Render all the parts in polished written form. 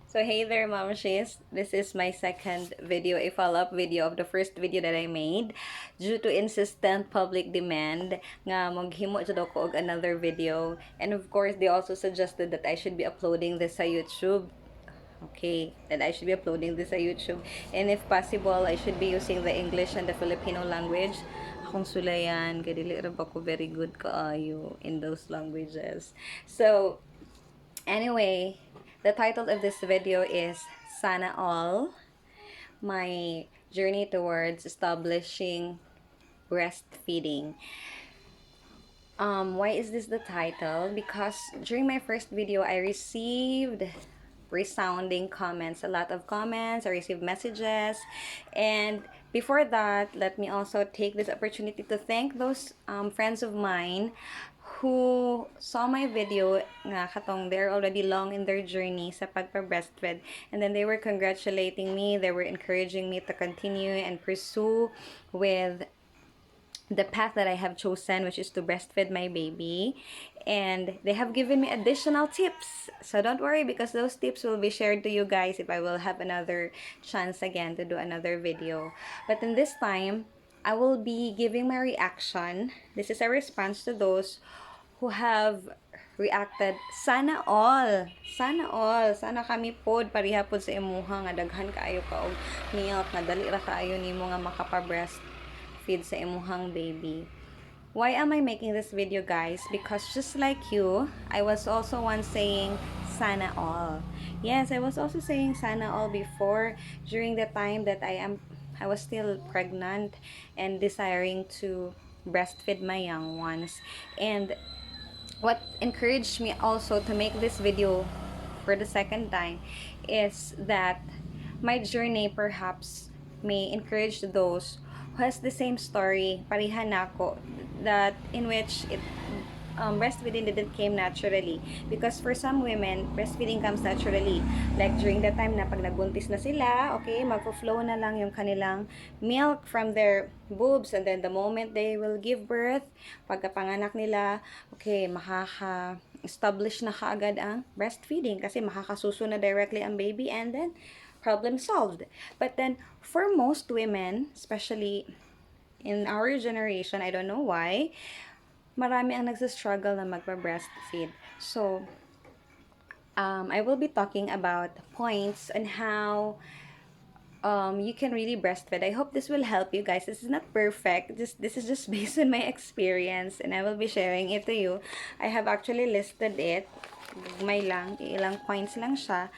So hey there, Mamshis. This is my second video, a follow-up video of the first video that I made. Due to insistent public demand, nga maghimo jud ako og another video. And of course, they also suggested that I should be uploading this sa YouTube. Okay, that I should be uploading this sa YouTube. And if possible, I should be using the English and the Filipino language. Akong sulayan, kaya dili ra ba ko very good kaayo in those languages. So, anyway, the title of this video is Sana All, my journey towards establishing breastfeeding. Why is this the title? Because during my first video, I received resounding comments, a lot of comments, I received messages, and before that, let me also take this opportunity to thank those friends of mine who saw my video nga katong they're already long in their journey sa pagpa-breastfed, and then they were congratulating me, they were encouraging me to continue and pursue with the path that I have chosen, which is to breastfeed my baby. And they have given me additional tips. So don't worry, because those tips will be shared to you guys if I will have another chance again to do another video. But in this time, I will be giving my reaction. This is a response to those who have reacted. Sana all. Sana all. Sana kami pod pareha pod sa imuha nga daghan kaayo ka og milk nga dali ra kaayo nimo nga makapa-breast feed sa imuhang baby. Why am I making this video, guys? Because just like you, I was also once saying sana all. Yes, I was also saying sana all before, during the time that I was still pregnant and desiring to breastfeed my young ones. And what encouraged me also to make this video for the second time is that my journey perhaps may encourage those who has the same story, pareha nako, that in which breastfeeding didn't came naturally. Because for some women, breastfeeding comes naturally. Like during the time na pag nagbuntis na sila, okay, magfo-flow na lang yung kanilang milk from their boobs, and then the moment they will give birth, pagkapanganak nila, okay, establish na kaagad ang breastfeeding kasi makakasuso na directly ang baby, and then problem solved. But then for most women, especially in our generation, I don't know why, marami ang nagsa-struggle na magpa-breastfeed. So I will be talking about points on how you can really breastfeed. I hope this will help you guys. This is not perfect. This is just based on my experience, and I will be sharing it to you. I have actually listed it. May lang, ilang points lang siya,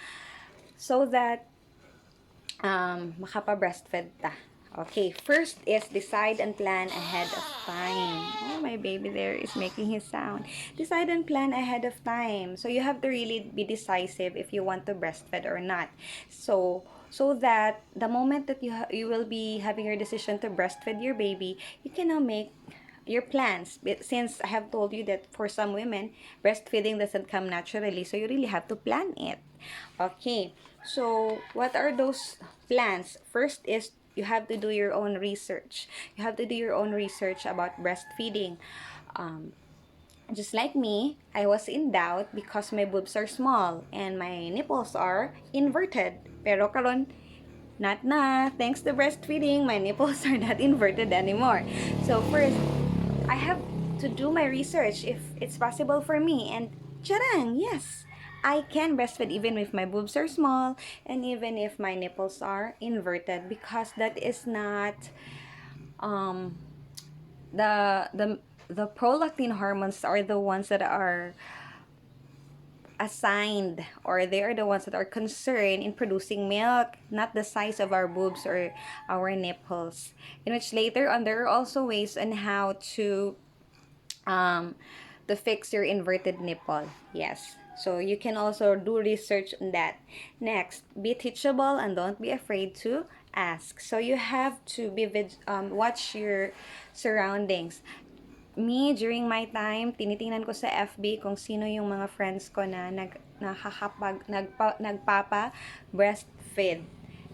so that makapa-breastfeed ta. Okay, first is decide and plan ahead of time. Oh, my baby there is making his sound. Decide and plan ahead of time. So you have to really be decisive if you want to breastfeed or not. So that the moment that you will be having your decision to breastfeed your baby, you can now make your plans. Since I have told you that for some women, breastfeeding doesn't come naturally, so you really have to plan it. Okay, so what are those plans? First is you have to do your own research. You have to do your own research about breastfeeding. Just like me, I was in doubt because my boobs are small and my nipples are inverted. Pero karon, not na. Thanks to breastfeeding, my nipples are not inverted anymore. So first, I have to do my research if it's possible for me. And charang, yes, I can breastfeed even if my boobs are small and even if my nipples are inverted, because that is not um, the prolactin hormones are the ones that are assigned, or they are the ones that are concerned in producing milk, not the size of our boobs or our nipples. In which later on there are also ways on how to fix your inverted nipple. Yes, so you can also do research on that. Next, be teachable and don't be afraid to ask. So you have to be watch your surroundings. Me, during my time, tinitingnan ko sa FB kung sino yung mga friends ko na nagpapa breastfeed.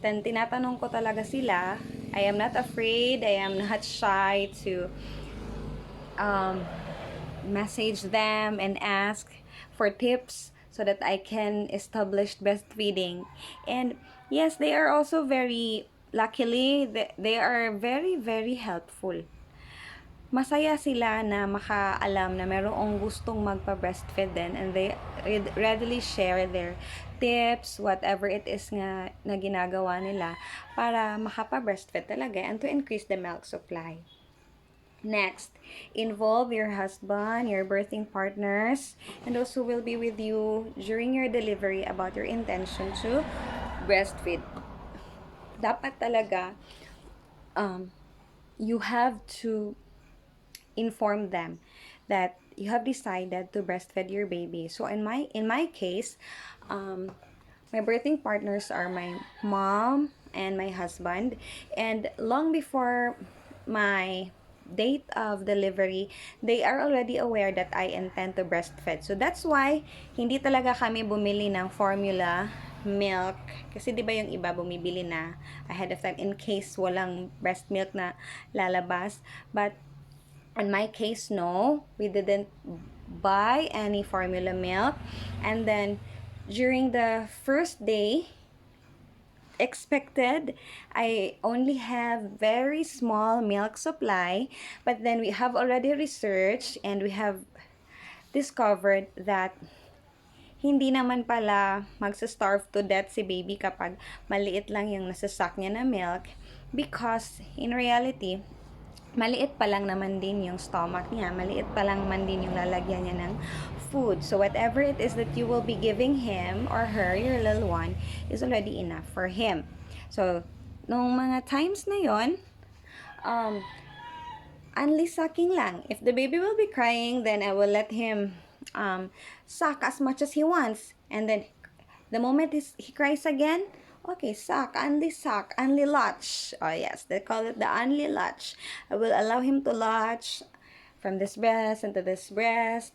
Then tinatanong ko talaga sila. I am not afraid, I am not shy to message them and ask for tips. so that I can establish breastfeeding. And yes, they are also very, luckily, they are very, very helpful. Masaya sila na makaalam na merong gustong magpa-breastfeed din, and they readily share their tips, whatever it is nga na ginagawa nila para makapa-breastfeed talaga and to increase the milk supply. Next, involve your husband, your birthing partners, and those who will be with you during your delivery about your intention to breastfeed. Dapat talaga, you have to inform them that you have decided to breastfeed your baby. So in my case, my birthing partners are my mom and my husband, and long before my date of delivery, they are already aware that I intend to breastfeed. So that's why hindi talaga kami bumili ng formula milk, kasi 'di ba yung iba bumibili na ahead of time in case walang breast milk na lalabas. But in my case, no, we didn't buy any formula milk. And then during the first day expected, I only have very small milk supply, but then we have already researched and we have discovered that hindi naman pala magsa-starve to death si baby kapag maliit lang yung nasasak niya na milk, because in reality, maliit pa lang naman din yung stomach niya, maliit pa lang naman din yung lalagyan niya ng food. So whatever it is that you will be giving him or her, your little one, is already enough for him. So, nung mga times na yon, only sucking lang. If the baby will be crying, then I will let him suck as much as he wants. And then, the moment he cries again, okay, suck, only latch. Oh yes, they call it the only latch. I will allow him to latch from this breast into this breast.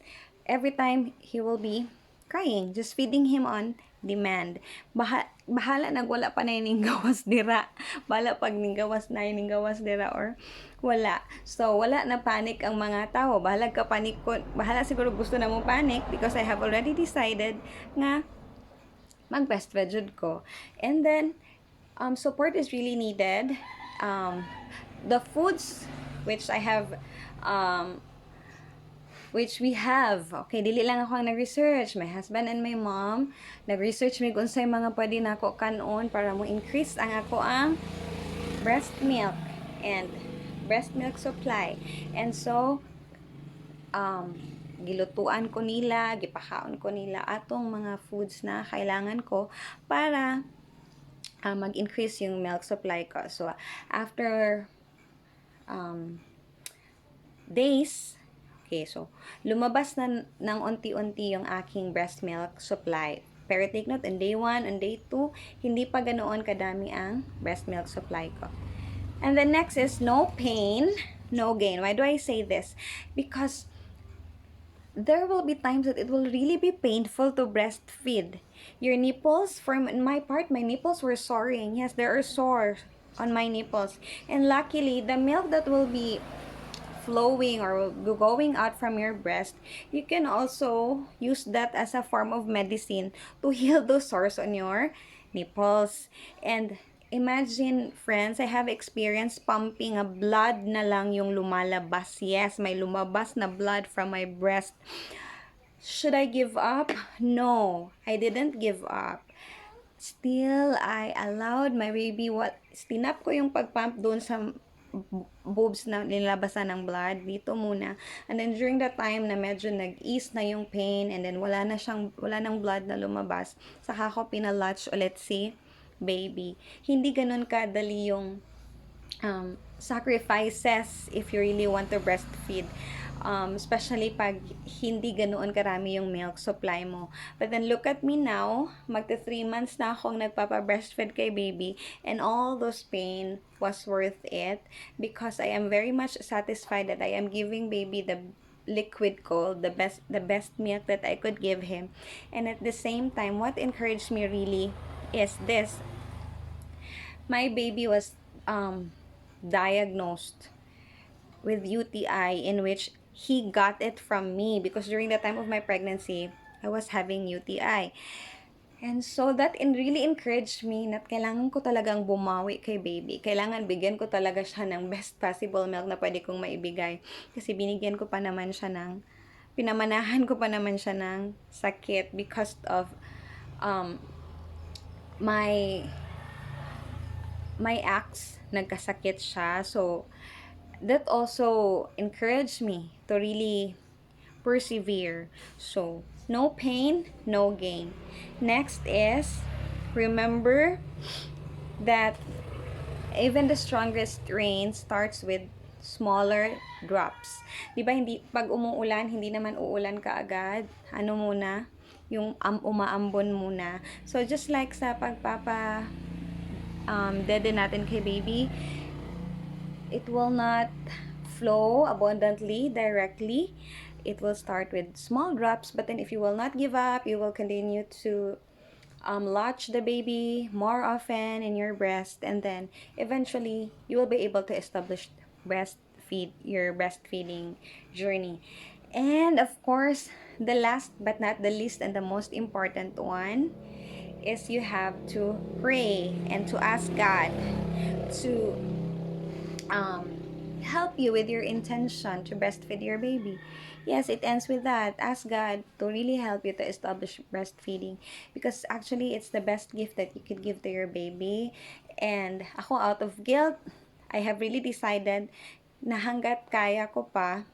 Every time he will be crying, just feeding him on demand. Bahala nagwala pa na yung gawas dira. Bahala pag ninggawas na yung gawas dira or wala. So, wala na panic ang mga tao. Bahala ka panic ko. Bahala siguro gusto na mo panic because I have already decided nga mag-breastfeed jud ko. And then, support is really needed. The foods which I have, which we have, okay, dili lang ako ang nag-research. My husband and my mom, nag-research mi kung sa'y mga pwede na ako kanon para mo increase ang ako ang breast milk and breast milk supply. And so, gilutuan ko nila, gipakaon ko nila atong mga foods na kailangan ko para mag-increase yung milk supply ko. So, after days, okay, so, lumabas na ng unti-unti yung aking breast milk supply. Pero take note, on day 1, on day 2, hindi pa ganoon kadami ang breast milk supply ko. And the next is no pain, no gain. Why do I say this? Because there will be times that it will really be painful to breastfeed. Your nipples, from my part, my nipples were soring. Yes, there are sores on my nipples. And luckily, the milk that will be flowing or going out from your breast, you can also use that as a form of medicine to heal those sores on your nipples. And imagine, friends, I have experienced pumping a blood na lang yung lumalabas. Yes, may lumabas na blood from my breast. Should I give up? No, I didn't give up. Still, I allowed my baby, tinap ko yung pagpump doon sa boobs na nilabasan ng blood dito muna, and then during the time na medyo nag-ease na yung pain and then wala nang blood na lumabas, saka ko pinalatch ulit si baby. Hindi ganun kadali yung sacrifices if you really want to breastfeed, especially pag hindi ganoon karami yung milk supply mo. But then look at me now, magta 3 months na akong nagpapa-breastfeed kay baby, and all those pain was worth it because I am very much satisfied that I am giving baby the liquid gold, the best milk that I could give him. And at the same time, what encouraged me really is this: my baby was diagnosed with UTI, in which he got it from me because during the time of my pregnancy, I was having UTI. And so that really encouraged me na kailangan ko talagang bumawi kay baby. Kailangan bigyan ko talaga siya ng best possible milk na pwede kong maibigay. Kasi binigyan ko pa naman siya ng, pinamanahan ko pa naman siya ng sakit because of um, my ex, nagkasakit siya. So, that also encouraged me to really persevere. So, no pain, no gain. Next is, remember that even the strongest rain starts with smaller drops. Di ba hindi, pag umuulan, hindi naman uulan kaagad. Ano muna? Yung umaambon muna. So, just like sa dede natin kay baby, it will not flow abundantly directly. It will start with small drops, but then if you will not give up, you will continue to latch the baby more often in your breast, and then eventually you will be able to establish your breastfeeding journey. And of course, the last but not the least and the most important one is you have to pray and to ask God to um, help you with your intention to breastfeed your baby. Yes, it ends with that. Ask God to really help you to establish breastfeeding, because actually it's the best gift that you could give to your baby. And ako, out of guilt, I have really decided na hanggat kaya ko pa,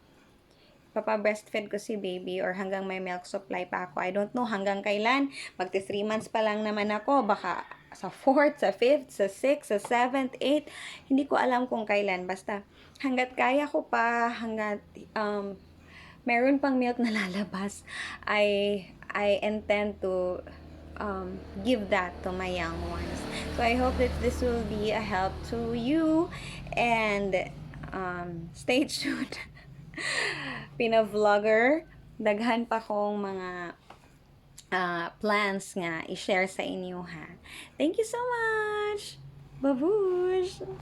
papa-breastfeed ko si baby, or hanggang may milk supply pa ako. I don't know hanggang kailan. Magti 3 months pa lang naman ako. Baka sa 4th, sa 5th, sa 6th, sa 7th, 8th. Hindi ko alam kung kailan. Basta hanggat kaya ko pa, hanggat meron pang milk na lalabas, I intend to give that to my young ones. So I hope that this will be a help to you, and stay tuned. Pina-vlogger, daghan pa kong mga plans nga i-share sa inyo, ha. Thank you so much. Babush!